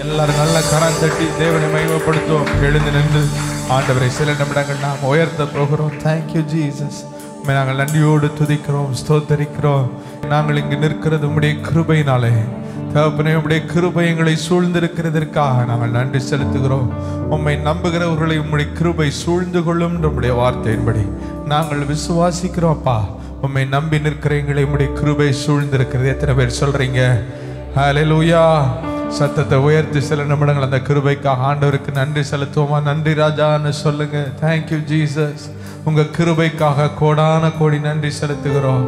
எல்லாரும் நல்ல கரம் தட்டி தேவனை மகிமைப்படுத்துவோம். எழுந்து நின்று ஆண்டவரை சில நிமிடங்கள் நாம் உயர்த்த போகிறோம். Thank you Jesus. நாங்கள் நன்றியோடு துதிக்கிறோம், ஸ்தோத்தரிக்கிறோம். நாங்கள் இங்கு நிற்கிறது உம்முடைய கிருபையினாலே. தகப்பனே, உம்முடைய கிருபை எங்களை சூழ்ந்திருக்கிறதற்காக நாங்கள் நன்றி செலுத்துகிறோம். உம்மை நம்புகிறவர்களை உம்முடைய கிருபை சூழ்ந்து கொள்ளும் உம்முடைய வார்த்தையின்படி நாங்கள் விசுவாசிக்கிறோம்ப்பா. உம்மை நம்பி நிற்கிற எங்களை உம்முடைய கிருபை சூழ்ந்திருக்கிறது. எத்தனை பேர் சொல்றீங்க ஹல்லேலூயா? சத்தத்தை உயர்த்தி சில நிமிடங்கள் அந்த கிருபைக்காக ஆண்டவருக்கு நன்றி செலுத்துவோமா? நன்றி ராஜான்னு சொல்லுங்க. Thank you Jesus. உங்க கிருபைக்காக கோடான கோடி நன்றி செலுத்துகிறோம்.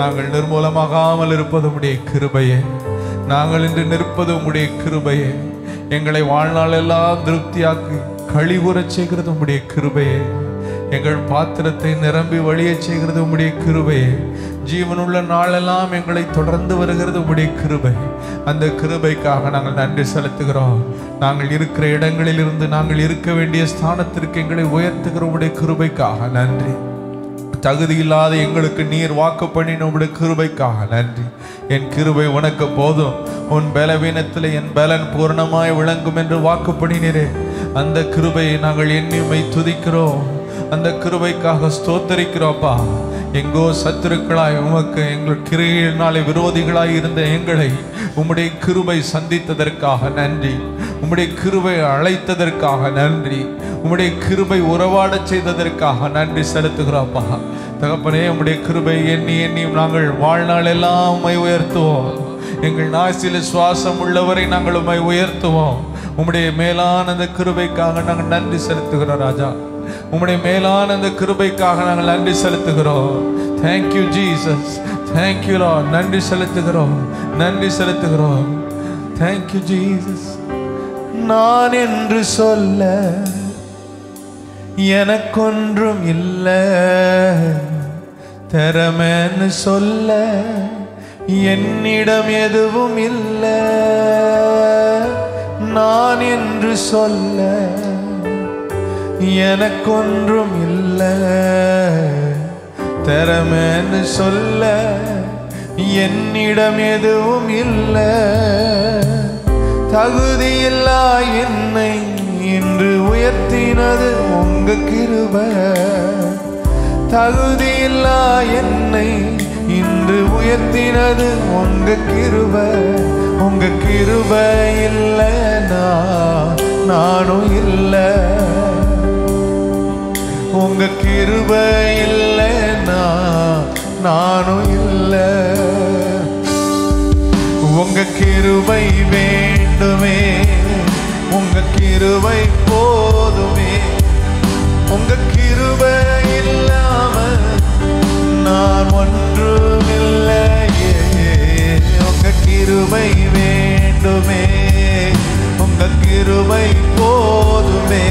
நாங்கள் நிர்மூலமாகாமல் இருப்பது உம்முடைய கிருபையே. நாங்கள் இன்று நிற்பது உம்முடைய கிருபையே. எங்களை வாழ்நாள் எல்லாம் திருப்தியாக்கி கழிவுறச் செய்கிறது உம்முடைய கிருபையே. எங்கள் பாத்திரத்தை நிரம்பி வழிய செய்கிறது உம்முடைய கிருபையே. ஜீவனுள்ள நாளெல்லாம் எங்களை தொடர்ந்து வருகிறது உம்முடைய கிருபை. அந்த கிருபைக்காக நாங்கள் நன்றி செலுத்துகிறோம். நாங்கள் இருக்கிற இடங்களில் இருந்து நாங்கள் இருக்க வேண்டிய ஸ்தானத்திற்கு எங்களை உயர்த்துகிற உம்முடைய கிருபைக்காக நன்றி. தகுதி இல்லாத எங்களுக்கு நீர் வாக்கு பண்ணின உம்முடைய கிருபைக்காக நன்றி. என் கிருபை உனக்கு போதும், உன் பலவீனத்தில் என் பலன் பூர்ணமாய் விளங்கும் என்று வாக்கு பண்ணினீரே. அந்த கிருபையை நாங்கள் எண்ணிமை துதிக்கிறோம். அந்த கிருபைக்காக ஸ்தோத்தரிக்கிறோப்பா. எங்கோ சத்துருக்களாய் உமக்கு எங்கள் கிரியினாலே விரோதிகளாய் இருந்த எங்களை உம்முடைய கிருபை சந்தித்ததற்காக நன்றி. உம்முடைய கிருபை அழைத்ததற்காக நன்றி. உம்முடைய கிருபை உறவாட செய்ததற்காக நன்றி செலுத்துகிறோப்பா. தகப்பனே, உம்முடைய கிருபை எண்ணி எண்ணி நாங்கள் வாழ்நாள் எல்லாம் உம்மை உயர்த்துவோம். எங்கள் நாசில சுவாசம் உள்ளவரை நாங்கள் உம்மை உயர்த்துவோம். உம்முடைய மேலான அந்த கிருபைக்காக நாங்கள் நன்றி செலுத்துகிறோம் ராஜா. உம்முடைய மேலான அந்த கிருபைக்காக நாங்கள் நன்றி செலுத்துகிறோம். Thank you Jesus. Thank you Lord. நன்றி செலுத்துகிறோம், நன்றி செலுத்துகிறோம். Thank you Jesus. நான் என்று சொல்ல எனக்கொன்றும் இல்லை, திறமைன்னு சொல்ல என்னிடம் எதுவும் இல்லை. நான் என்று சொல்ல எனக்கொன்றும் இல்லை, திறமைன்னு சொல்ல என்னிடம் எதுவும் இல்லை. தகுதியில்லா என்னை இன்று உயர்த்தினது உங்க கிருபை. தகுதியில்லா என்னை இன்று உயர்த்தினது உங்க கிருபை. உங்க கிருபை இல்லைனா நானும் இல்லை. உங்க கிருபை இல்லைனா நானும் இல்லை. உங்க கிருபை வேண்டுமே, உங்க கிருபை போதுமே. உங்க கிருபை இல்லாம நான் ஒன்றும் இல்லையே. உங்க கிருபை வேண்டுமே, உங்க கிருபை போதுமே.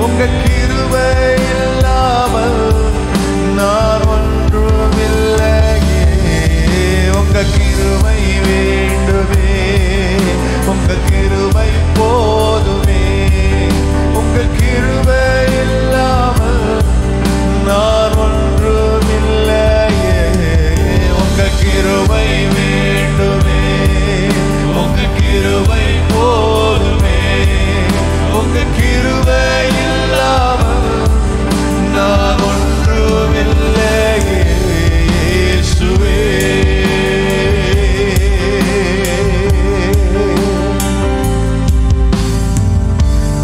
உங்க கிருபை இல்லாமல் நான் ஒன்றும் இல்லையே. உங்க கிருபை வேண்டுமே, உங்க கிருபை போதுமே. உங்க கிருபை இல்லாமல் நான் ஒன்றும் இல்லையே. உங்க கிருபை வேண்டுமே, உங்க கிருபை போதுமே. உங்க கிருபை இல்லாமல் நான் ஒன்றும் இல்லையே. இயேசுவே,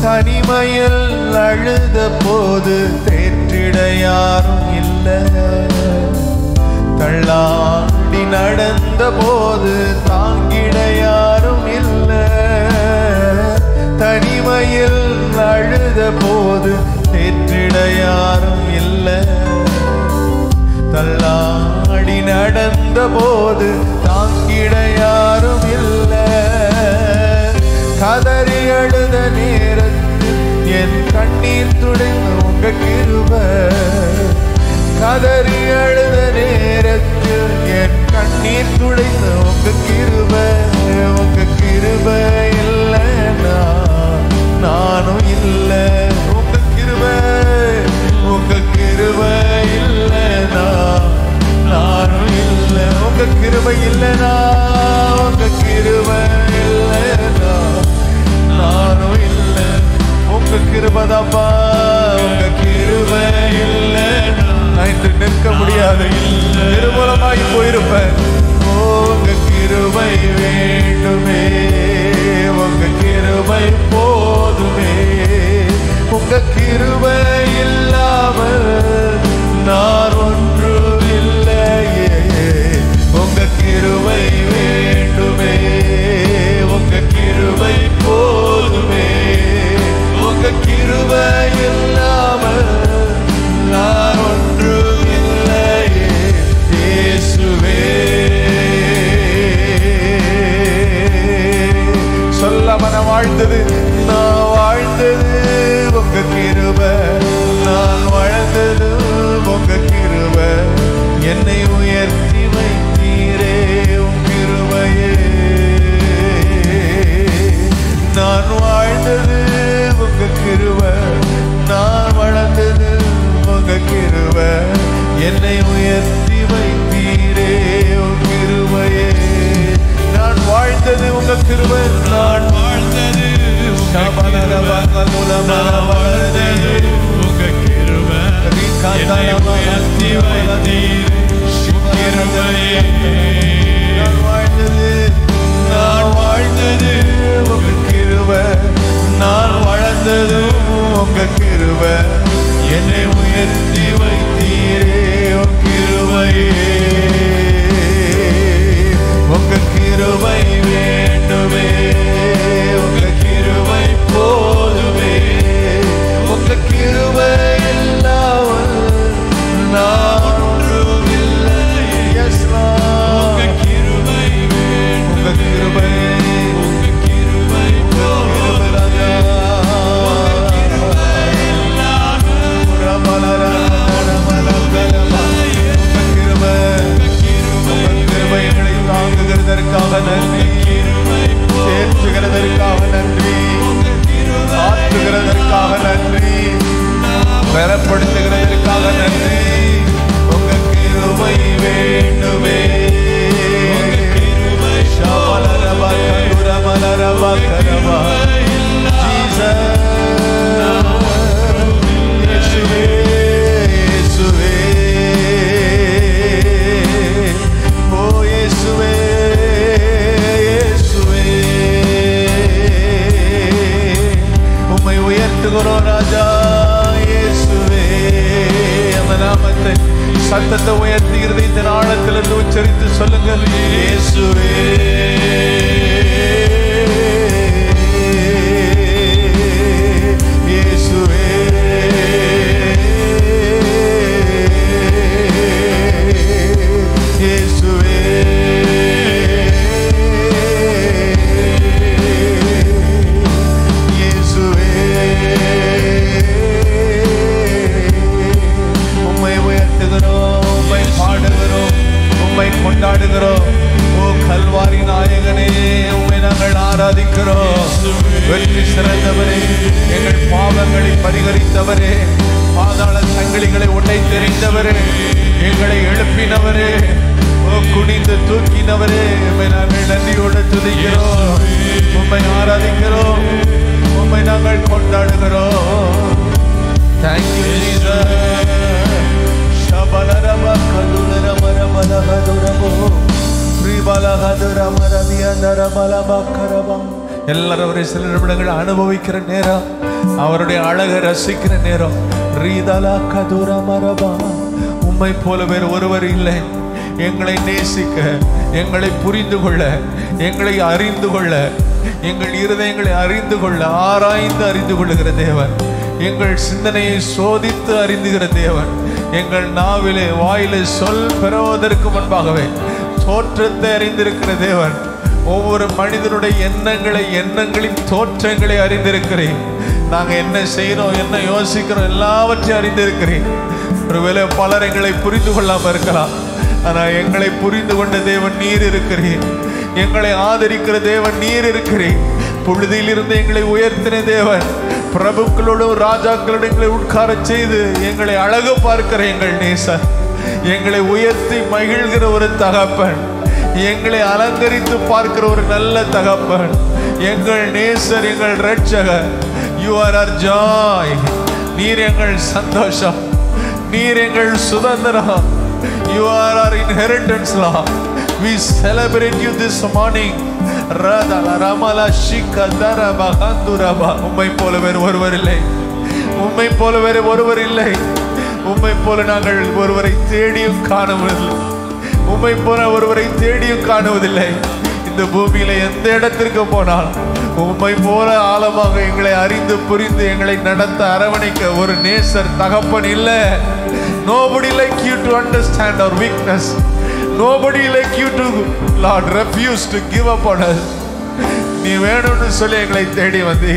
தனிமையில் அழுத போது தேற்றிட யாரும் இல்லை. தள்ளாடி நடந்த போது தாங்கிட யாரும் இல்லை. தனிமையில் அழுத போது தேற்றிட யாரும் இல்லை. தள்ளாடி நடந்த போது தாங்கிட யாரும் இல்லை. கதறி அழுத நேரத்தில் என் கண்ணீர் துடைந்த உங்க கிருபை. கதறி அழுத நேரத்தில் என் கண்ணீர் துடைந்த உங்க கிருபை. உங்க கிருபை இல்லைனா நானும் இல்லை. உங்க கிருபை, உங்க கிருபை இல்லைனா நானும் இல்லை. உங்க கிருபை இல்லைனா, உங்க கிருபை இல்லைனா வாழ்ந்தது உங்க கிருபை, நான் வாழ்ந்தது உங்க கிருபை, என்னை உயர்த்தி வைத்தீரே உன் கிருபையே. நான் வாழ்ந்தது உங்க கிருபை, நான் வளர்ந்தது உங்க கிருபை, என்னை உயர்த்தி வைத்தீரே உன் கிருபையே. நான் வாழ்ந்தது உங்க கிருபை, நான் வாழ்ந்தது உங்க கிருபை, என்னை உயர்த்தி வைத்தீரே உன் கிருபையே. நான் வாழ்ந்தது உங்க கிருபை, நான் வளர்ந்தது உங்க கிருபை, என்னை உயர்த்தி வைத்தீரே உன் கிருபையே. உங்க கிருபை வேண்டுமே, உங்க கிருபை போதுமே, உங்க கிருபை இல்லாமல் நான் ஒன்றுமில்லை. உங்க கிருபை வேண்டும், உங்க கிருபை, உங்க கிருபை ராஜா, எங்களை தாங்குகிறதற்காக நன்றி, தேற்றுகிறதற்காக நன்றி, ஆற்றுகிறதற்காக நன்றி, பலப்படுத்துகிறதற்காக நன்றி. உங்க கிருபை வேண்டுமே, உம்மை உயர்த்துகிறோம் ராஜா இயேசுவே. அந்த நாமத்தை சத்தத்தை உயர்த்தி இருதயத்தின் ஆழத்திலிருந்து உச்சரித்து சொல்லுங்கள். இயேசுவே இயேசுவே இயேசுவே இயேசுவே. உம்மை உயர்த்துகிறோம், உம்மை பாடுகிறோம், உம்மை கொண்டாடுகிறோம். ஓ கல்வாரி நாயகனே, உம்மை நாங்கள் ஆராதிக்கிறோம். வெற்றி சிறந்தவரே, எங்கள் பாவங்களை பரிகரித்தவரே, பாதாள சங்கிலிகளை உடை தெரிந்தவரே, எங்களை எழுப்பினவரே, ஓ குனிந்து தூக்கினவரே, உம்மை நாங்கள் நன்றியோடு துதிக்கிறோம், உம்மை ஆராதிக்கிறோம், உம்மை நாங்கள் கொண்டாடுகிறோம். Thank you Jesus. Shabalarama kaduramarabalagaduramo ribalagaduramarabiyandarabalamakarabam. எல்லாரும் ஒரு சில நிமிடங்கள் அனுபவிக்கிற நேரம், அவருடைய அழகை ரசிக்கிற நேரம். ரீதலா கதுரமரபா, உம்மை போல வேறு ஒருவர் இல்லை. எங்களை நேசிக்க, எங்களை புரிந்து கொள்ள, எங்களை அறிந்து கொள்ள, எங்கள் இருதயங்களை அறிந்து கொள்ள, ஆராய்ந்து அறிந்து கொள்ளுகிற தேவன், எங்கள் சிந்தனையை சோதித்து அறிந்துகிற தேவன், எங்கள் நாவிலே வாயிலே சொல் பெறுவதற்கு முன்பாகவே தோற்றத்தை அறிந்திருக்கிற தேவன், ஒவ்வொரு மனிதனுடைய எண்ணங்களின் தோற்றங்களை அறிந்திருக்கிறேன். நாங்கள் என்ன செய்யறோம், என்ன யோசிக்கிறோம், எல்லாவற்றையும் அறிந்திருக்கிறேன். ஒருவேளை பலர் எங்களை புரிந்து கொள்ளாமல் இருக்கலாம், ஆனால் எங்களை புரிந்து கொண்ட தேவன் நீர் இருக்கிறேன். எங்களை ஆதரிக்கிற தேவன் நீர் இருக்கிறேன். புழுதியிலிருந்து எங்களை உயர்த்தின தேவன், பிரபுக்களோடும் ராஜாக்களோடு எங்களை உட்கார செய்து எங்களை அழகு பார்க்கிற எங்கள் நேசர், எங்களை உயர்த்தி மகிழ்கிற ஒரு தகப்பன், எங்களை அலங்கரித்து பார்க்கிற ஒரு நல்ல தகப்பன், எங்கள் நேசர், எங்கள் ரட்சகர். You are our joy. நீர் எங்கள் சந்தோஷம், நீர் எங்கள் சுதந்திரம். You are our inheritance Lord. We celebrate you this morning. உம்மை போல வேறு ஒருவர் இல்லை, உம்மை போல வேறு ஒருவர் இல்லை. உம்மை போல நாங்கள் ஒருவரை தேடியும் காணுவதில்லை, உம்மை போல ஒருவரை தேடியும் காணுவதில்லை. இந்த பூமியில எந்த இடத்திற்கு போனால் உம்மை போல ஆழமாக எங்களை அறிந்து புரிந்து எங்களை நடத்த அரவணைக்க ஒரு நேசர் தகப்பன் இல்லை. Nobody like you to understand our weakness. Nobody like you to, Lord, refuse to give up on us. நீ வேணும்னு சொல்லி எங்களை தேடி வந்தீ.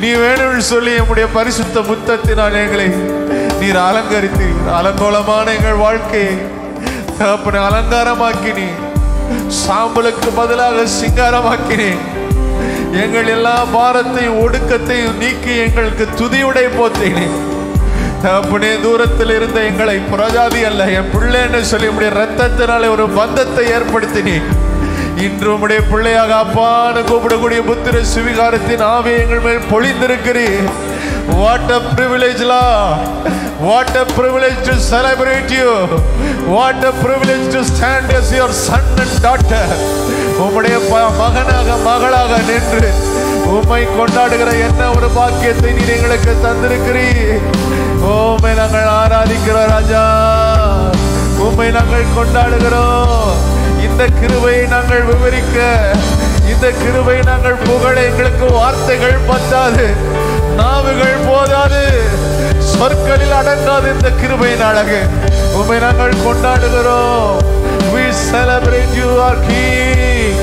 நீ வேணும்னு சொல்லி நம்முடைய பரிசுத்த முத்தத்தினால் எங்களை நீர் அலங்கரித்தீர். அலங்கோலமான எங்கள் வாழ்க்கையை தகப்பனை அலங்காரமாக்கினீ. சாம்பலுக்கு பதிலாக சிங்காரமாக்கினீ. எங்கள் எல்லா பாரத்தையும் ஒடுக்கத்தையும் நீக்கி எங்களுக்கு துதியுடை போத்தீனே. தகப்பனே, தூரத்தில் இருந்த எங்களை புறஜாதி அல்ல, என் பிள்ளை என்று சொல்லி உடைய ரத்தத்தினாலே ஒரு பந்தத்தை ஏற்படுத்தினீ. இன்று உடைய பிள்ளையாக அப்பான்னு கூப்பிடக்கூடிய புத்திர சுவிகாரத்தின் ஆவியை எங்கள் மேல் பொழிந்திருக்கிறீர். What a privilege, Lord. What a privilege to celebrate you. What a privilege to stand as your son and daughter. உம்முடைய மகனாக மகளாக நின்று உம்மை கொண்டாடுகிற என்ன ஒரு பாக்கியத்தை நீர் எங்களுக்கு தந்திருக்கிறீர். உம்மை நாங்கள் ஆராதிக்கிறோம் ராஜா. உம்மை நாங்கள் கொண்டாடுகிறோம். இந்த கிருபையை நாங்கள் விவரிக்க, இந்த கிருபையை நாங்கள் புகழ எங்களுக்கு வார்த்தைகள் பத்தாது, நாவுகள் போதாது, சொற்களில் அடங்காது இந்த கிருபையின் அழகு. உம்மை நாங்கள் கொண்டாடுகிறோம். We celebrate you, our King.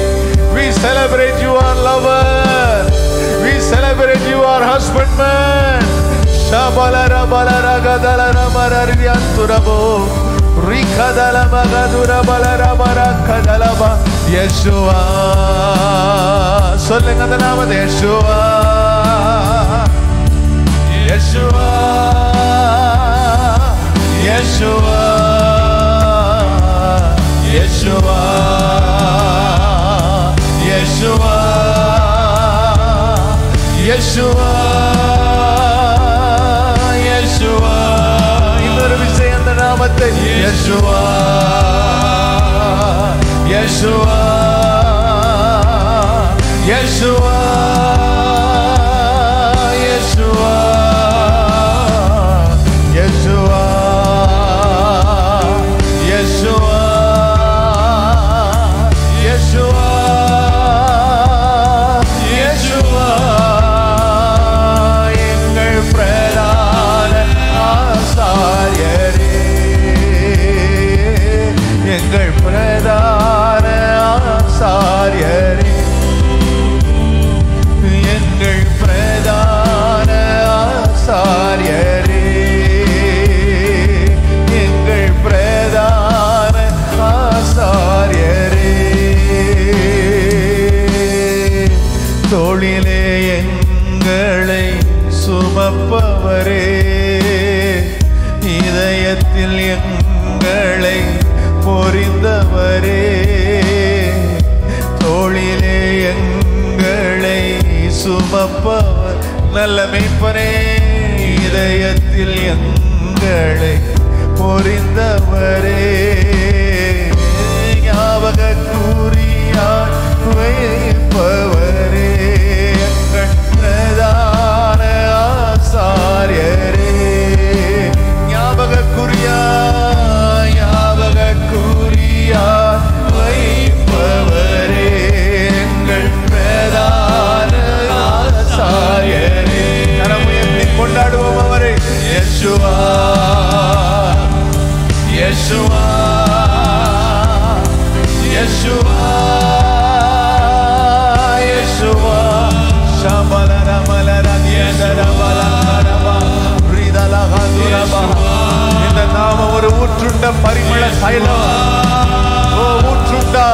We celebrate you, our lover. We celebrate you, our husbandman. Shabalara balara gadala marariyanturabo. Rikadala magadura balara marakadalaba. Yeshua. சொல்லுங்க அந்த நாமத்தை. Yeshua. Yeshua. Yeshua. Yeshua. Yeshua. Yeshua. Yeshua. இன்னொரு விஷயம் அந்த நாமத்தை. Yeshua. Yeshua. Yeshua. Yeshua. Yeshua. Yeshua. Yeshua. Yeshua. எங்கள் பிரதான ஆசாரியரே, எங்கள் பிரதான ஆசாரியரே, எங்கள் பிரதான ஆசாரியரே, எங்கள் பிரதான ஆசாரியரே, தோளிலே எங்களை சுமப்பவரே, இதயத்தில் எங்களை பொறிந்தவரே, தோளிலே எங்களை சுமப்பவர் நல்ல மேய்ப்பனே, இதயத்தில் எங்களை பொறிந்தவரே, ஞாபக கூறியார் வைப்பவரே, எங்கள் பிரதான ஆசாரியரே, ஞாபக கூறியார் வைப்பவரே, எங்கள் பிரதான ஆசாரியரே. கரமுயர்த்தி கொண்டாடுவோம் அவரை. Yeshua. Yeshua. Yeshua. Yeshua. Shabalara malara diadara balara ridala gaduraba. இந்த நாமம் ஒரு ஊற்றுண்ட பரிமள தைலம். ஓ ஊற்றுண்டா,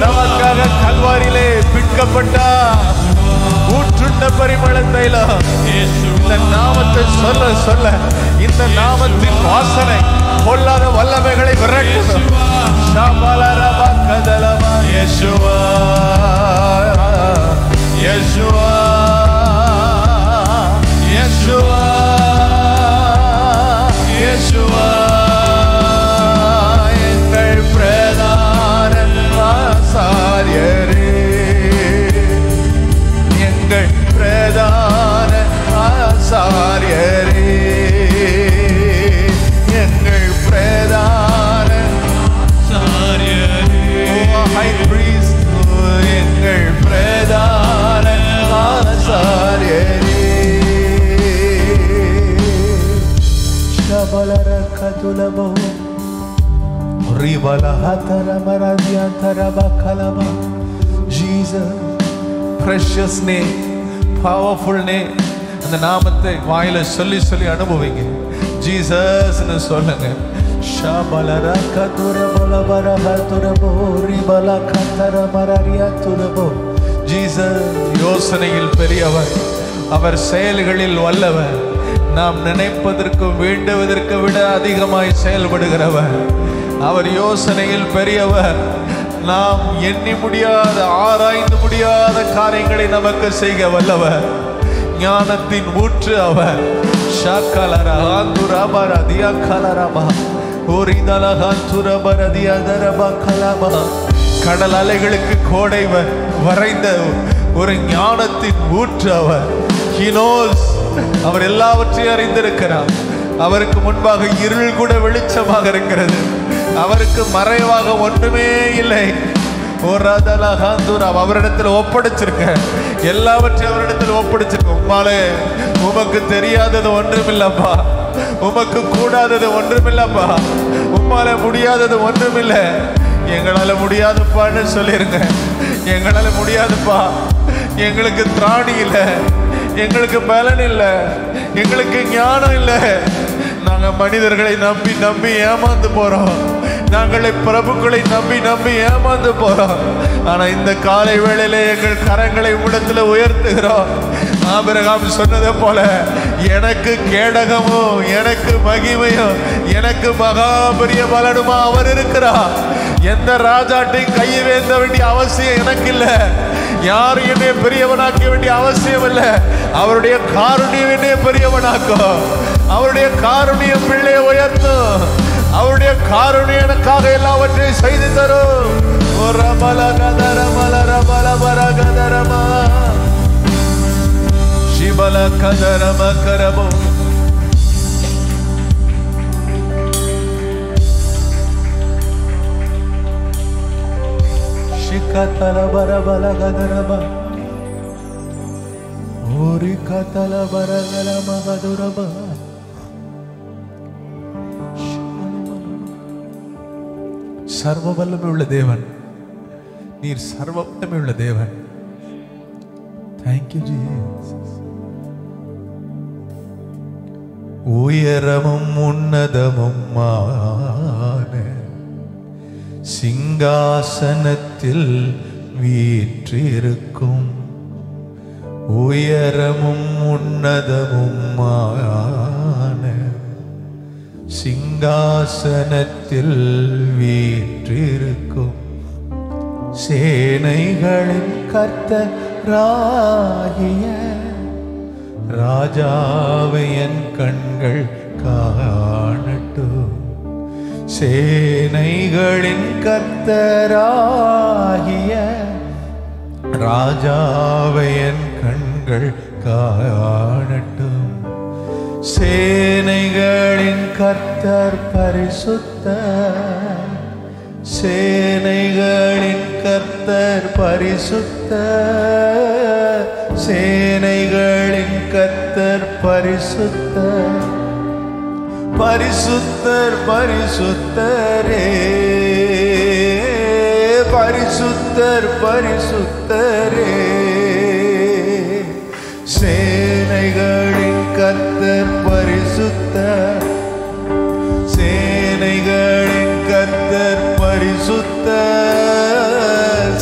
நமக்காக கல்வாரியிலே பிடிக்கப்பட்டா ஊற்றுண்ட பரிமள தைலம். இந்த நாமத்தை சொல்ல சொல்ல இந்த நாமத்தின் வாசனை பொல்லாத வல்லமைகளை விரட்டும். Yeshua. Yeshua. Yeshua. Yeshua. எங்கள் பிரதான ஆசாரியரே, எங்கள் பிரதான ஆசாரியரே, எங்கள் பிரதான ஆசாரியரே, high priest, எங்கள் பிரதான ஆசாரியரே. ஷபலர கதுலபோ ரிவல ஹதர மரதியா தரப கலப. Jesus, precious name, powerful name. அந்த நாமத்தை வாயில சொல்லி சொல்லி அனுபவிங்க. ஜீசஸ்னு சொல்லுங்க. ஷாபலரா கதுரபல பரஹ துரபோ ரிபல கதர மரரியா துரபோ. ஜீசஸ் யோசனையில் பெரியவர், அவர் செயல்களில் வல்லவர், நாம் நினைப்பதற்கு வேண்டுவதற்கு விட அதிகமாய் செயல்படுகிறவர். அவர் யோசனையில் பெரியவர், நாம் எண்ணி முடியாத ஆராய்ந்து முடியாத காரியங்களை நமக்கு செய்ய வல்லவர். ஞானத்தின் ஊற்று அவர். கடல் அலைகளுக்கு கோடை வரைந்த ஒரு ஞானத்தின் ஊற்று அவர். He knows. அவர் எல்லாவற்றையும் அறிந்திருக்கிறார். அவருக்கு முன்பாக இருள் கூட வெளிச்சமாக இருக்கிறது. அவருக்கு மறைவாக ஒன்றுமே இல்லை. அவரிடத்தில் ஒப்படைச்சிருக்க, எல்லாவற்றையும் அவரிடத்தில் ஒப்படைச்சிருக்க. உம்மாலே உமக்கு தெரியாதது ஒன்றுமில்லப்பா, உமக்கு கூடாதது ஒன்றுமில்லப்பா, உம்மாலே முடியாதது ஒன்றுமில்லை. எங்களால முடியாதுப்பான்னு சொல்லிருங்க. எங்களால முடியாதுப்பா, எங்களுக்கு திராணி இல்லை, எங்களுக்கு பலன் இல்லை, எங்களுக்கு ஞானம் இல்லை. நாங்க மனிதர்களை நம்பி நம்பி ஏமாந்து போறோம். நாங்களே பிரபுக்களை நம்பி நம்பி ஏமாந்து போறோம். ஆனா இந்த காலை வேளையில எங்கள் கரங்களை உடத்துல உயர்த்துகிறோம். ஆபிரகாம் சொன்னதை போல எனக்கு கேடகமும் எனக்கு மகிமையும் எனக்கு மகாபரிய பலனுமா அவர் இருக்கிறார். எந்த ராஜாட்டையும் கையை வேந்த வேண்டிய அவசியம் எனக்கு இல்லை. யாரும் என்னை பெரியவனாக்க வேண்டிய அவசியம் இல்லை. அவருடைய காருண்யம் என்னை பெரியவனாக்கும். அவருடைய காருண்யம் பிள்ளையை உயர்த்தும். அவருடைய காருண்யம் எனக்காக எல்லாவற்றையும் செய்து தரும். சிபல கதரம கரமோ ಶಿಕತಲ ಬರಬಲ ಗದರಮ ಓರಿ ಕತಲ ಬರಗಲ ಮಗದುರಮ. சர்வ வல்லமை உள்ள தேவன், நீர் சர்வ வல்லமை உள்ள தேவன். Thank you Jesus. உயரமும் உன்னதமுமான சிங்காசனத்தில் வீற்றிருக்கும், உயரமும் உன்னதமுமான சிங்காசனத்தில் வீற்றிருக்கும் சேனைகளின் கர்த்தராகிய ராஜாவை என் கண்கள் காணட்டும். சேனைகளின் கர்த்தராகிய ராஜாவை என் கண்கள் காணட்டும். சேனைகளின் கர்த்தர் பரிசுத்தர், சேனைகளின் கர்த்தர் பரிசுத்தர், சேனைகளின் கர்த்தர் பரிசுத்தர், பரிசுத்தர் பரிசுத்தரே, பரிசுத்தர் பரிசுத்தரே. சேனைகளின் கர்த்தர் பரிசுத்தர், சேனைகளின் கர்த்தர் பரிசுத்தர்,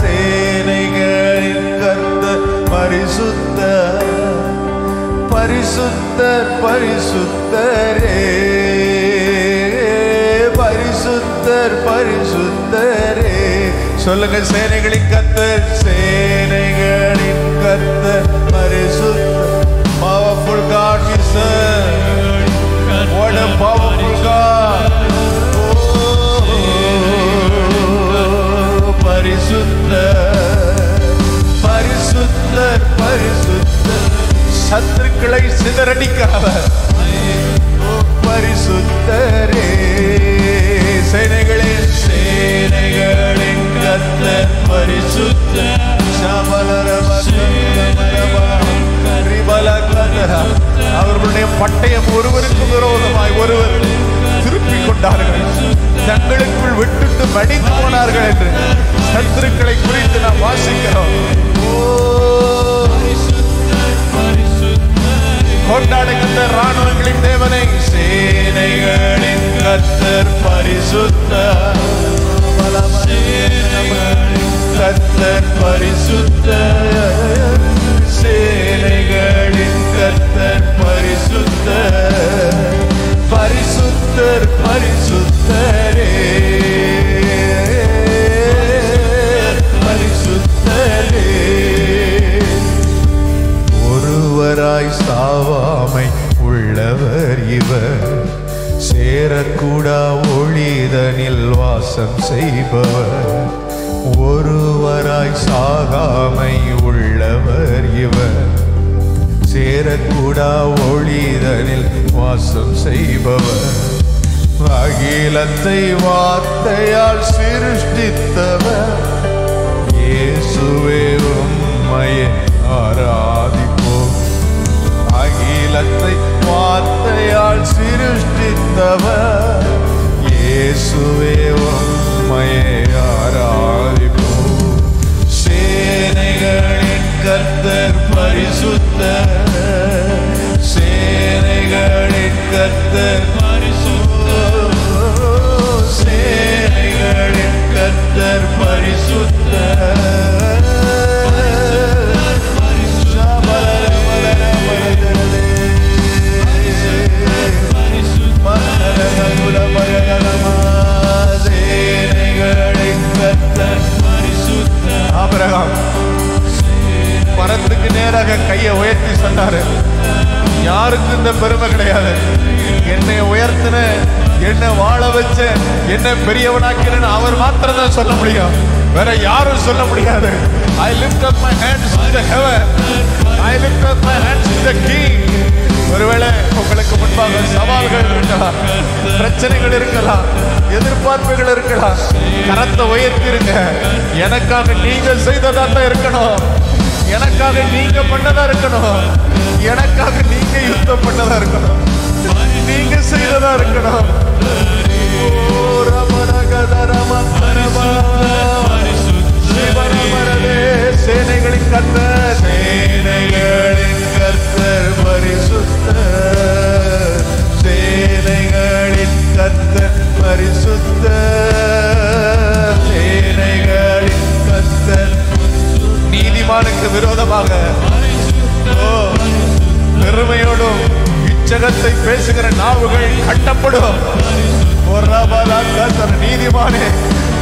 சேனைகளின் கர்த்தர் பரிசுத்தர், பரிசுத்தர் பரிசுத்தரே, பரிசுத்தர் பரிசுத்தரே. சொல்லுங்க, சேனைகளின் கர்த்தர், சேனைகளின் கர்த்தர் பரிசுத்தர். Powerful God we serve. What a powerful God. பரிசுத்தர் பரிசுத்தர் பரிசுத்தர். சத்துருக்களை சிதறடிக்கிறவர் பரிசுத்தரே. சேனைகளே, சேனைகளின் கர்த்தர் பரிசுத்தர். அவர்களுடைய பட்டயம் ஒருவருக்கு விரோதமாய் ஒருவர் திருப்பிக் கொண்டார்கள், தங்களுக்குள் விட்டுட்டு மடிந்து போனார்கள் என்று சத்துருக்களை குறித்து நாம் வாசிக்கிறோம். பரிசுத்தர் கர்த்தர் பரிசுத்தர் சேனைகளின் கர்த்தர் பரிசுத்தர் பரிசுத்தர் பரிசுத்தரே பரிசுத்தரே ஒருவராய் சாவாமை உள்ளவர் இவர் சேரக்கூடா ஒளிதனில் வாசம் செய்பவர் ஒருவராய் சாகாமை உள்ளவர் இவர் சேரக்கூடா ஒளிதனில் வாசம் செய்பவர் அகிலத்தை வார்த்தையால் சிருஷ்டித்தவர் இயேசுவே உம்மையே ஆராதிப்போம் அகிலத்தை வார்த்தையால் சிருஷ்டித்தவர் இயேசுவே உம்மையே ஆராதிப்போம் சேனைகளின் கர்த்தர் பரிசுத்தர் சேனைகளின் கர்த்தர் பரிசுத்தர் சேனைகளின் கர்த்தர் பரிசுத்தர் ஆபிரகாம் மரத்துக்கு நேராக கையை உயர்த்தி சொன்னாரு, யாருக்கு இந்த பெருமை கிடையாது, என்னை உயர்த்தின, என்னை வாழ வச்ச, என்னை பெரியவனாக்கின அவர் மாத்திரம் தான் சொல்ல முடியும், வேற யாரும் சொல்ல முடியாது. I lift up my hands to the heaven, I lift up my hands to the King. ஒருவேளை உங்களுக்கு முன்பாக சவால்கள் இருக்கலாம், பிரச்சனைகள் இருக்கலாம், எதிர்பார்ப்புகள் இருக்கலாம், கரத்தை உயர்த்திருங்க. எனக்காக நீங்க செய்ததா தான் இருக்கணும், எனக்காக நீங்க பண்ணதா இருக்கணும், எனக்காக நீங்க யுத்தம் பண்ணதா இருக்கணும், நீங்க செய்ததா இருக்கணும். சேனைகளின் கர்த்தர் சேனைகளின் கர்த்தர் பரிசுத்தர் சேனைகளின் கர்த்தர் பரிசுத்தர் சேனைகளின் கர்த்தர் நீதிமானுக்கு விரோதமாக பெருமையோடும் இச்சகத்தை பேசுகிற நாவுகள் கட்டப்படும். நீதிமானே,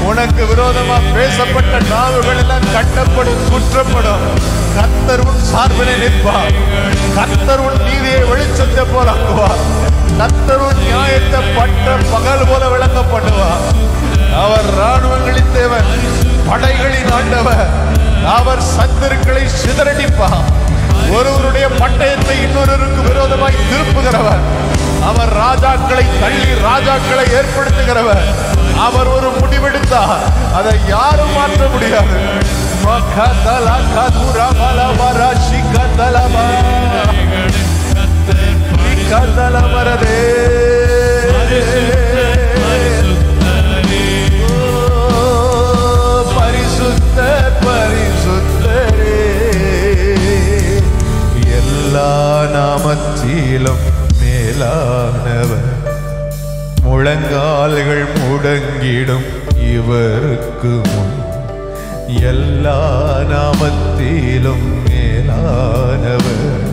உனக்கு விரோதமாக பேசப்பட்ட நாவுகள் எல்லாம் கட்டப்படும், குற்றப்படும். கர்த்தர் உன் சார்பிலே நிற்பார், கர்த்தர் உன் நீதியை வெளிச்சத்தை போல ஆக்குவார், கர்த்தர் உன் நியாயத்தை பட்ட பகல் போல விளங்கப்படுவார். அவர் ராணுவங்களின் தேவன், படைகளின் ஆண்டவர், அவர் சத்துருக்களை சிதறடிப்பார். ஒருவருடைய பட்டயத்தை இன்னொருவருக்கு விரோதமாய் திருப்புகிறவர், அவர் ராஜாக்களை தள்ளி ராஜாக்களை ஏற்படுத்துகிறவர். அவர் ஒரு முடிவெடுத்தார், அதை யாரும் மாற்ற முடியாது. பரிசுத்தர் பரிசுத்தரே, எல்லா நாமத்திலும் மேலானவர், முழங்கால்கள் முடங்கிடும் இவருக்கு முன். எல்லா நாமத்திலும் மேலானவர்,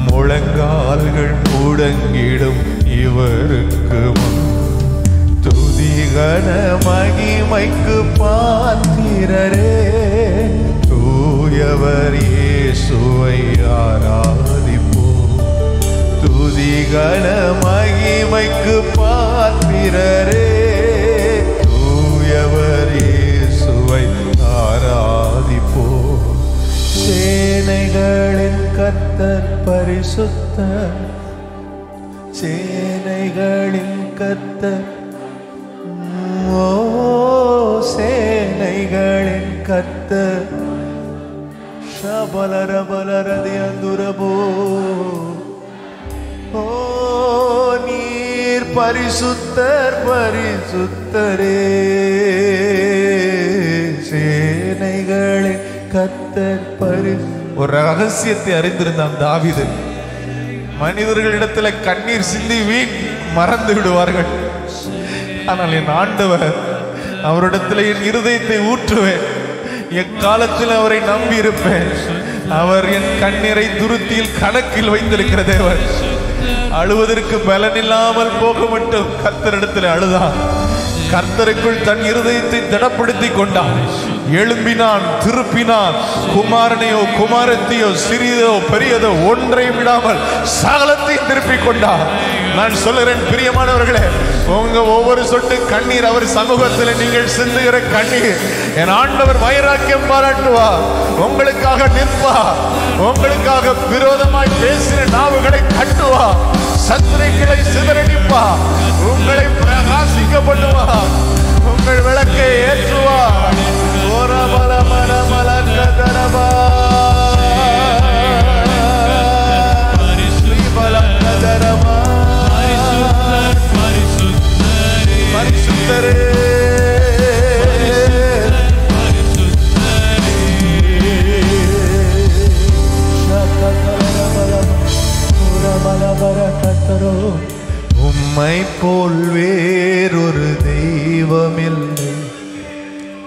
முழங்கால்கள் முடங்கிடும் இவருக்கு முன். துதிகன மகிமைக்கு பாத்திரரே, தூயவர் இயேசுவை ஆராதிப்போம். துதிகன மகிமைக்கு பாத்திரரே, தூயவர் இயேசுவை ஆராதிப்போம். சேனைகளின் கர்த்தர் பரிசுத்தர் சேனைகளின் கர்த்தர், ஓ சேனைகளின் கர்த்தர். ஷபலரபலரதியந்துரபோ, ஓ நீர் பரிசுத்தர் பரிசுத்தரே, சேனைகளின் கர்த்தர் பரிசு. ஒரு ரகசியத்தை அறிந்திருந்தான் தாவீது. மனிதர்களிடத்தில் கண்ணீர் சிந்தி வீண் மறந்து விடுவார்கள், ஆனால் என் ஆண்டவர் அவரிடத்தில் என் இருதயத்தை ஊற்றுவேன். எக்காலத்தில் அவரை நம்பி இருப்பேன். அவர் என் கண்ணீரை துருத்தியில் கணக்கில் வைத்திருக்கிற தேவன். அழுவதற்கு பலன் இல்லாமல் போக மட்டும் கர்த்தரிடத்தில் அழுதான். கர்த்தருக்குள் தன் இருதயத்தை திடப்படுத்தி கொண்டான். எழும்பினான், திருப்பினான். குமாரனையோ குமாரத்தையோ சிறியதோ பெரியதோ ஒன்றை விடாமல் சகலத்தையும் திருப்பி கொண்டான். நான் சொல்லுகிறேன் பிரியமானவர்களே, உங்க ஒவ்வொரு சொட்டு கண்ணீர் அவர் சமூகத்தில் நீங்கள் சிந்துகிற கண்ணீர் என் ஆண்டவர் வைராக்கியம் பாராட்டுவா. உங்களுக்காக நிற்பா. உங்களுக்காக விரோதமாய் பேசின நாவுகளை கட்டுவா. சத்துரைகளை சிதறடிப்பா. உங்களை பிரகாசிக்க பண்ணுவா. உங்கள் விளக்கை ஏற்றுவா. பரிசுத்தரே உம்மை போல் வேறொரு தெய்வமில்லை.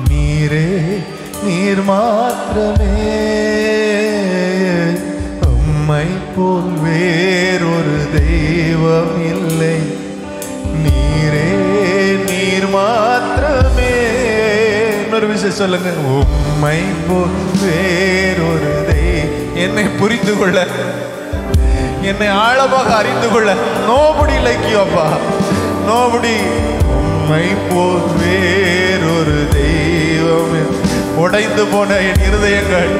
நீரே நீர் மாத்திரமே. உம்மை போல் வேறொரு தெய்வம் இல்லை. நீரே நீர் மாத்திரமே. இன்னொரு விஷயம் சொல்லுங்க. உம்மை போல் வேறொரு என்னை புரிந்து கொள்ள, என்னை ஆழமாக அறிந்து கொள்ள நோபடி லைக் யூ அப்பா, நோபடி. உம்மை போல் வேறொரு தெய்வம். உடைந்து போன என் இருதயங்கள்,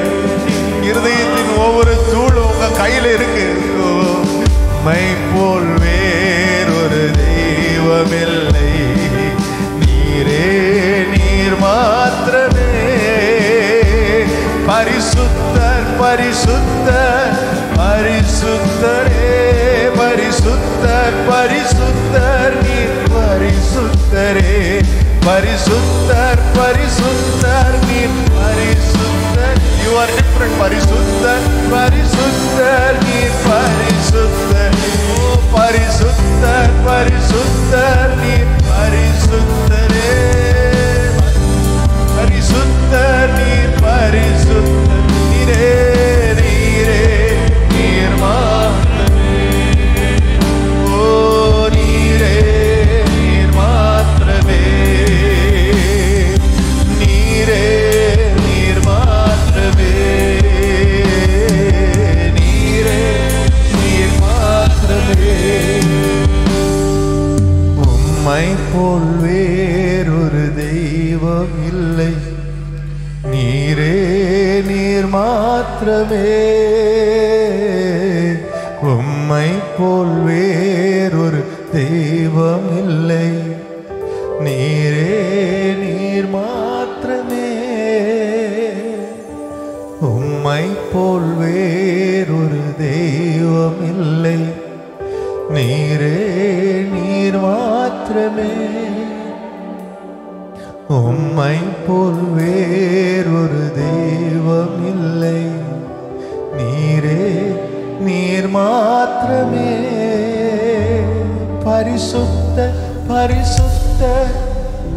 இருதயத்தின் ஒவ்வொரு தூளும் உங்க கையில இருக்கு. உம்மை போல் வேறொரு தெய்வமில்லை. நீரே நீர் மாத்திரமே. பரிசுத்தர் பரிசுத்தர் பரிசுத்தரே. பரிசுத்தர் பரிசுத்தர் நீர் பரிசுத்தரே. பரிசுத்தர் பரிசுத்தர் நீர் பரிசுத்தர். You are different. பரிசுத்தர் பரிசுத்தர் நீர் பரிசுத்தர். ஓ பரிசுத்தர் பரிசுத்தர் நீர் பரிசுத்தரே. பரிசுத்தர் நீர் பரிசுத்தர். நீரே நீரே நீர் மாத்திரமே. ஓ நீரே நீர் மாத்திரமே. நீரே நீர் மாத்திரமே. நீரே நீர் மாத்திரமே. உம்மை போல் வேறொரு தெய்வம் இல்லை. நீரே நீர் மாத்திரமே. உம்மை போல் வேறொரு தெய்வம் இல்லை. நீரே நீர் மாத்திரமே. உம்மை போல் வேறொரு தெய்வம் இல்லை. நீரே நீர் மாத்திரமே. உம்மை போல் வேறொரு தெய்வம் இல்லை. நீரே நீர் மாத்திரமே. பரிசுத்த பரிசுத்த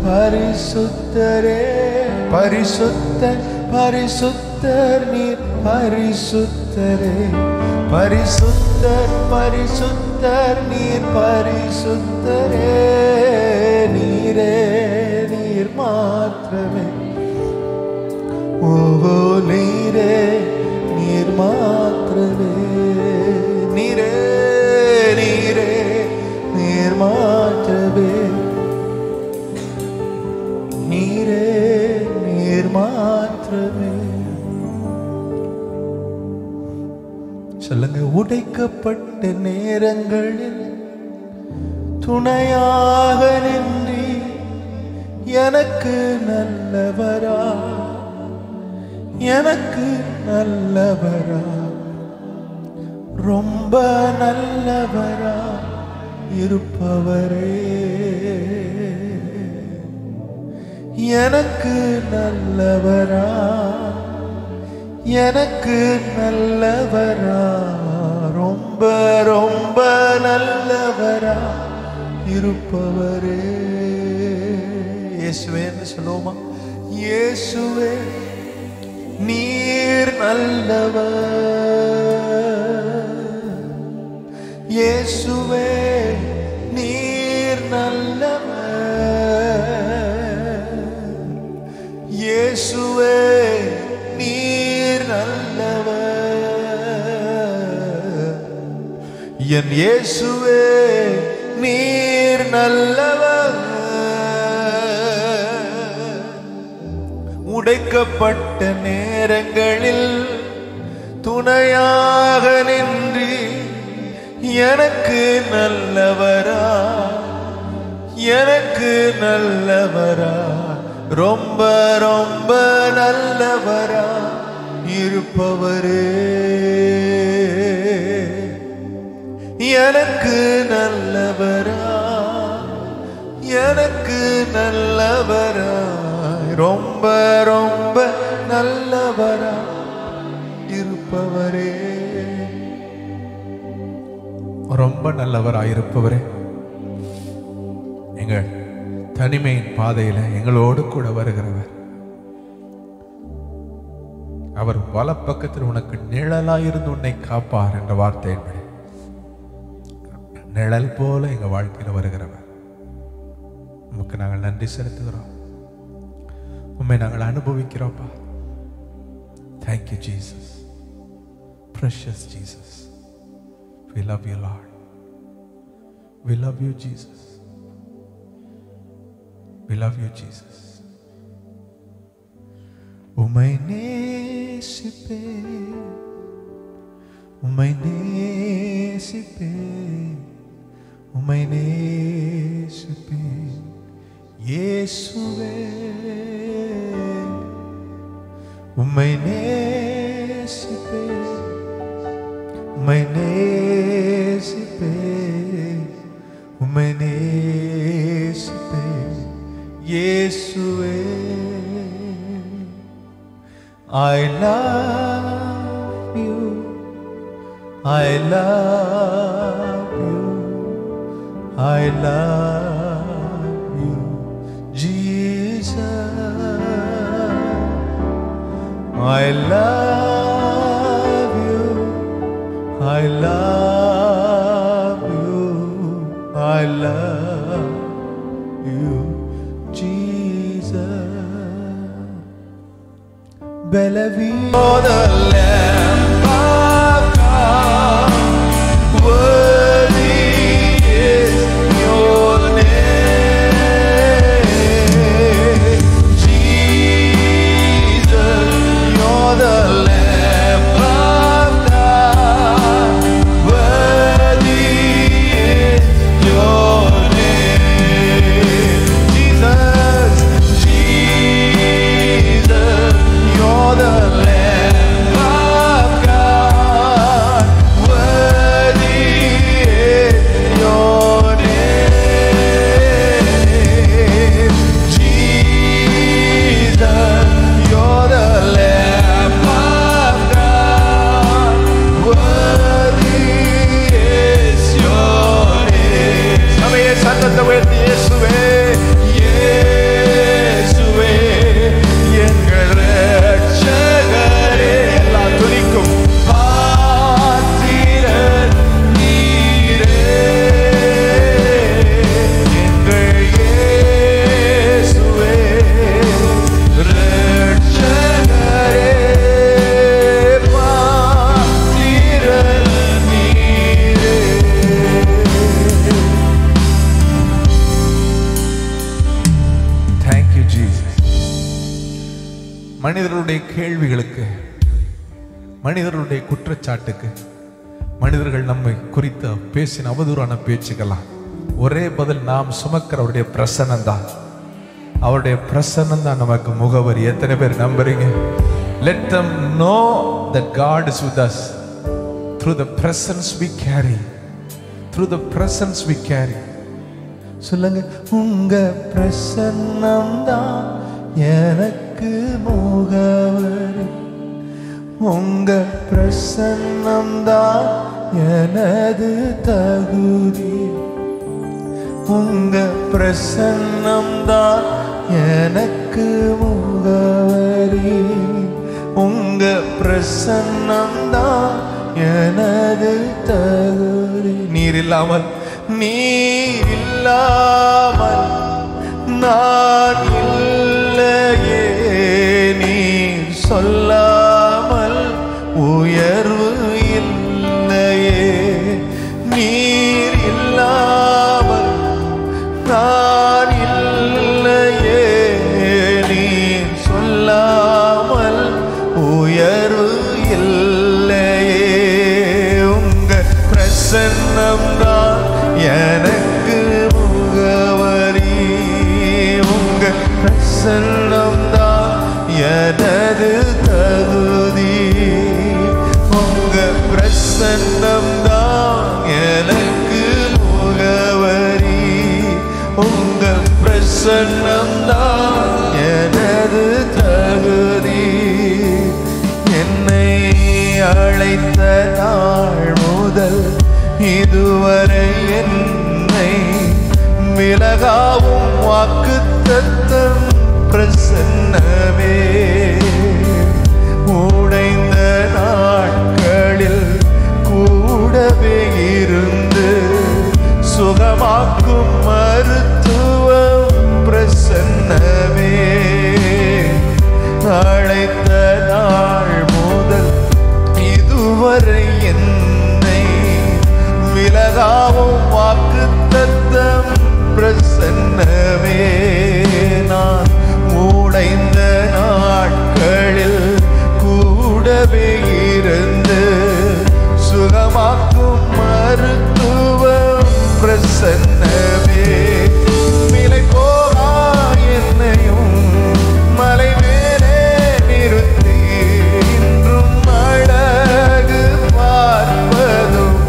பரிசுத்தரே. பரிசுத்த பரிசுத்தர் நீர் பரிசுத்தரே. பரிசுத்தர் பரிசுத்தர் நீர் பரிசுத்தரே. நீரே நீர் மாத்திரமே. ஓ நீரே நீர் மாத்திரமே. நீரே நீரே நீர் மாத்திரமே. நீரே நீர் மாத்திரமே. சொல்லுங்க. உடைக்கப்பட்ட நேரங்களில் துணையாக நின்றி எனக்கு நல்லவரா, எனக்கு நல்லவரா, ரொம்ப நல்லவரா இருப்பவரே. எனக்கு நல்லவரா, எனக்கு நல்லவரா, ரொம்ப ரொம்ப நல்லவரா இருப்பவரே. இயேசுவேன்னு சொல்லுவோமா? இயேசுவே நீர் நல்லவர், இயேசுவே நீர் நல்லவர், இயேசுவே நீர் நல்லவர், என் இயேசுவே நீர் நல்லவர். உடைக்கப்பட்ட நேரங்களில் துணையாக நின்று எனக்கு நல்லவரா, எனக்கு நல்லவரா, ரொம்ப ரொம்ப நல்லவரா இருப்பவரே, எனக்கு நல்லவரா, எனக்கு நல்லவரா, ரொம்ப ரொம்ப நல்லவரா இருப்பவரே, ரொம்ப நல்லவராயிருப்பவரே, எங்கள் தனிமையின் பாதையில எங்களோடு கூட வருகிறவர். அவர் வலப்பக்கத்தில் உனக்கு நிழலாயிருந்து உன்னை காப்பார் என்ற வார்த்தையின்படி நிழல் போல எங்க வாழ்க்கையில் வருகிறவர். உமக்கு நாங்கள் நன்றி செலுத்துகிறோம், உண்மை நாங்கள் அனுபவிக்கிறோம்ப்பா. Thank you Jesus, precious Jesus, we love you Lord, we love you Jesus, we love you Jesus. உம்மை நேசிப்பேன், உம்மை நேசிப்பேன், உம்மை நேசிப்பேன் இயேசுவே, உம்மை நேசிப்பேன், உம்மை நேசிப்பேன், உம்மை நேசிப்பேன் இயேசுவே. I love you, I love you, I love you Jesus, I love you, I love you, I love you Jesus. Bellevue, oh, the Lamb of God, worthy is your name, Jesus, you're the Lamb of God, worthy is your name, Jesus, Jesus, you're the Lamb of God, worthy is your name, Jesus, you're the Lamb of God, worthy is your name. சமய சத்தத்தை உயர்த்தி இயேசுவே, இயேசுவே எங்கள் ரட்சகரே, எல்லாம் துதிக்கும் பாத்திரர் நீரே, எங்கள் இயேசுவே ரட்சகரே, பாத்திரர் நீரே. Thank you Jesus. மனிதர்களுடைய கேள்விகளுக்கு, மனிதர்களுடைய குற்றச்சாட்டுக்கு, மனிதர்கள் நம்மை குறித்த பேசின அவதூறான பேச்சுக்கலாம் ஒரே பதில், நாம் சுமக்கிற அவருடைய பிரசன்னம் தான். அவருடைய பிரசன்னம் தான் நமக்கு முகவரி. எத்தனை பேர் நம்புறீங்க? Let them know that God is with us through the presence we carry, through the presence we carry. சொல்லுங்க, உங்க பிரசன்னம் தான் எனக்கு முகவரி, உங்க பிரசன்னம் தான் எனது தகுதி, உங்க பிரசன்னம் தான் எனக்கு முகவரி உங்க பிரசன்னம்தான் எனது தகுதி. நீர் இல்லாமல் நான் இல்லையே, நீர் சொல்லாமல் உயர்வு இல்லையே. நீர் இல்லாமல் நான் இல்லையே, நீர் சொல்லாமல் உயர்வு இல்லையே. உங்க பிரசன்னம்தான் எனக்கு முகவரி, உங்க பிரசன்னம்தான் எனது தகுதி. உங்க பிரசன்னம்தான் எனக்கு முகவரி, உங்க பிரசன்னம்தான் எனது தகுதி. என்னை அழைத்த நாள் முதல் இதுவரை என்னை விலகாவும் வாக்குத்தத்தம் பிரசன்னமே. உடைந்த நாட்களில் கூடவே இருந்து சுகமாக்கும் மருத்துவம் பிரசன்னமே. அழைத்த நாள் முதல் இதுவரை என்னை விலகாவும் வாக்குத்தத்தம் பிரசன்னமே. நான் உடைந்த நாட்களில் கூடவே இருந்து சுகமாக்கும் மருத்துவம் பிரசன்னமே. விலை போகா என்னையும் மலை மேலே நிறுத்தி இன்றும் அழகு பார்ப்பதும்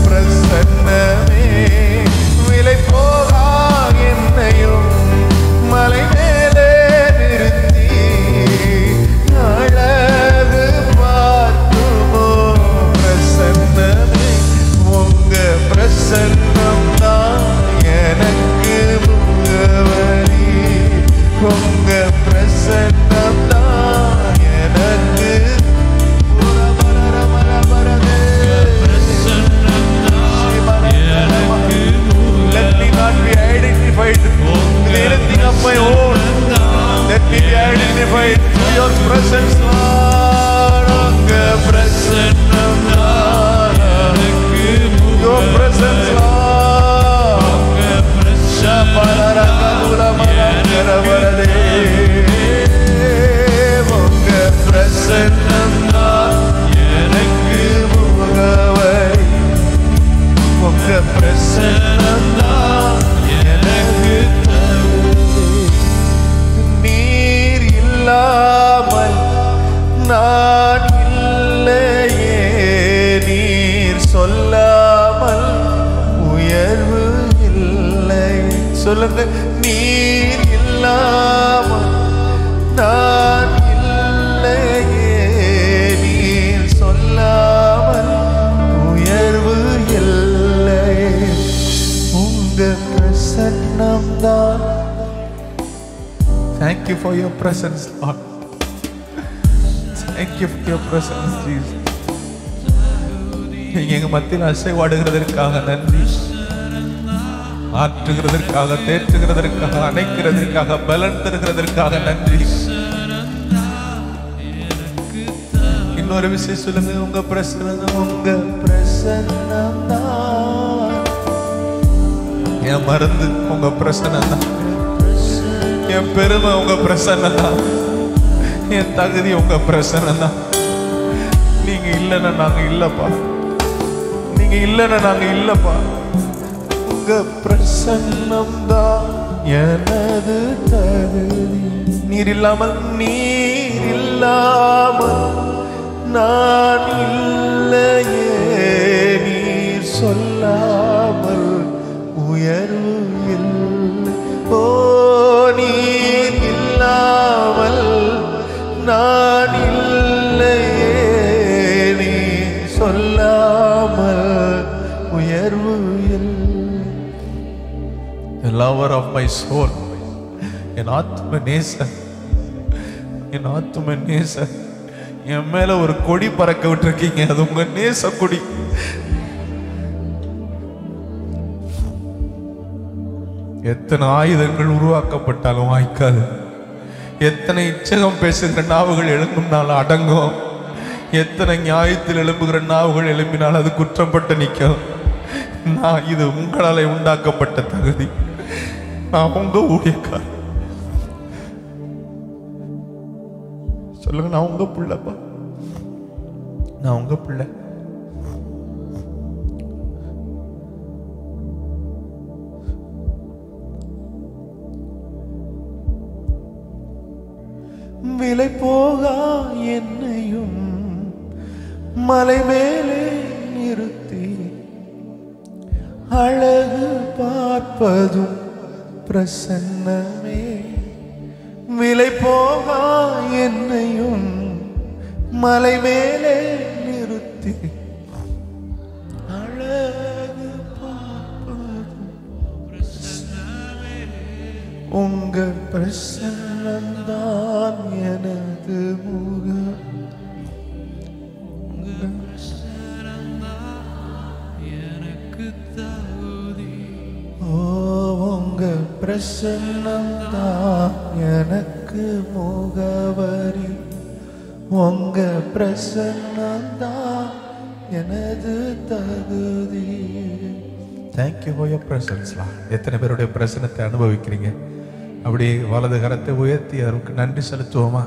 பிரசன்னமே. விலை போகா என்னையும் மலை மேலே நிறுத்தி அழகு பார்க்குமோ பிரசன்னமே. உங்க பிரசன்னம் தான் எனக்கு முகவரி, உங்க பிரசன்னம் தான் எனக்கு Let me not be identified with anything of my own. Let me be identified with your presence, Lord. உங்க பிரசன்னம் தான் எனக்கு your presence, Lord. உங்க பிரசன்னம் உங்க பிரசன்னம் தான் எனக்கு முகவரி, உங்க பிரசன்னம் தான் எனக்கு தகுதி. நீர் இல்லாமல் நான் இல்லையே, நீர் சொல்லாமல் உயர்வு இல்லை. சொல்லுங்க, நீர் இல்லாமல் நான் இல்லையே, நீர் சொல்லாமல் உயர்வு இல்லை. உங்க பிரசன்னம் தான். Thank you for your presence, Lord. Thank you for your presence, Jesus. நீங்க எங்க மத்தியில் அசைவாடுகிறதற்காக நன்றி. ஆற்றுகிறதற்காக, தேற்றுகிறதற்காக, அணைக்கிறதற்காக, பலன் தருகிறதற்காக நன்றி. இன்னொரு விஷயம் சொல்லுங்க, உங்க பிரசன்னம், உங்க பிரசன்னம் தான். என் மருந்து உங்க பிரசன்னம் தான், என் பெருமை உங்க பிரசன்னம் தான், என் தகுதி உங்க பிரசன்னம் தான். நீங்க இல்லைன்னா நாங்க இல்லப்பா, நீங்க இல்லைன்னா நாங்க இல்லப்பா. உங்க பிரசன்னம் தான் எனது தகுதி. நீர் இல்லாமல் நான் இல்லையே, நீர் சொல்லாமல் உயர்வு இல்லை. ஓ நீர் இல்லாமல் நான் இல்லையே, நீர் சொல்லாமல் உயர்வு இல்லை. The lover of my soul, என் ஆத்தும நேசர், என் ஆத்தும நேசர். என் மேல ஒரு கொடி பறக்க விட்டுருக்கீங்க, அது உங்க நேச கொடி. எத்தனை ஆயுதங்கள் உருவாக்கப்பட்டாலும் வாய்க்காது. எத்தனை இச்சகம் பேசுகிற நாவுகள் எழும்புனாலும் அடங்கும். எத்தனை நியாயத்தில் எழும்புகிற நாவுகள் எழும்பினால் அது குற்றப்பட்டு நிற்கும். நான் இது உங்களால் உண்டாக்கப்பட்ட தகுதி. நான் உங்க ஊழியக்காரன். சொல்லுங்க, நான் உங்க பிள்ளைப்பா, நான் உங்க பிள்ளை. விலை போகா என்னையும் மலை மேலே நிறுத்தி அழகு பார்ப்பதும் பிரசன்னமே. விலை போகா என்னையும் மலை மேலே நிறுத்தி அழகு பார்ப்பதும் பிரசன்னமே. உங்க பிரசன்னம்தான் எனது முகம். உங்க பிரசன்னம்தான் எனக்கு முகவரி. உங்க பிரசன்னம்தான் எனது தகுதி. Thank you for your presence. எத்தனை பேருடைய பிரசன்னத்தை அனுபவிக்கிறீங்க? அப்படியே வலது கரத்தை உயர்த்தி அவருக்கு நன்றி செலுத்துவோமா?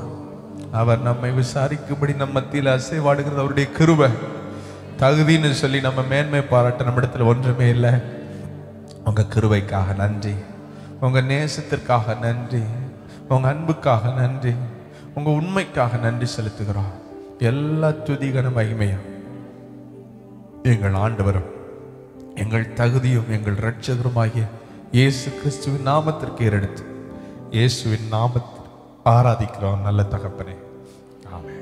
அவர் நம்மை விசாரிக்கும்படி நம்ம மத்தியில் அசைவாடுகிறது அவருடைய கிருபை. தகுதின்னு சொல்லி நம்ம மேன்மை பாராட்ட நம்மிடத்தில் ஒன்றுமே இல்லை. உங்க கிருபைக்காக நன்றி, உங்க நேசத்திற்காக நன்றி, உங்க அன்புக்காக நன்றி, உங்க உண்மைக்காக நன்றி செலுத்துகிறோம். எல்லா துதிகன மகிமையும் எங்கள் ஆண்டவரும் எங்கள் தகுதியும் எங்கள் இரட்சகருமாகிய இயேசு கிறிஸ்துவின் நாமத்திற்கு ஏறெடுத்து இயேசுவின் நாமத்தில் ஆராதிக்கிறோம் நல்ல தகப்பனே. ஆமென்.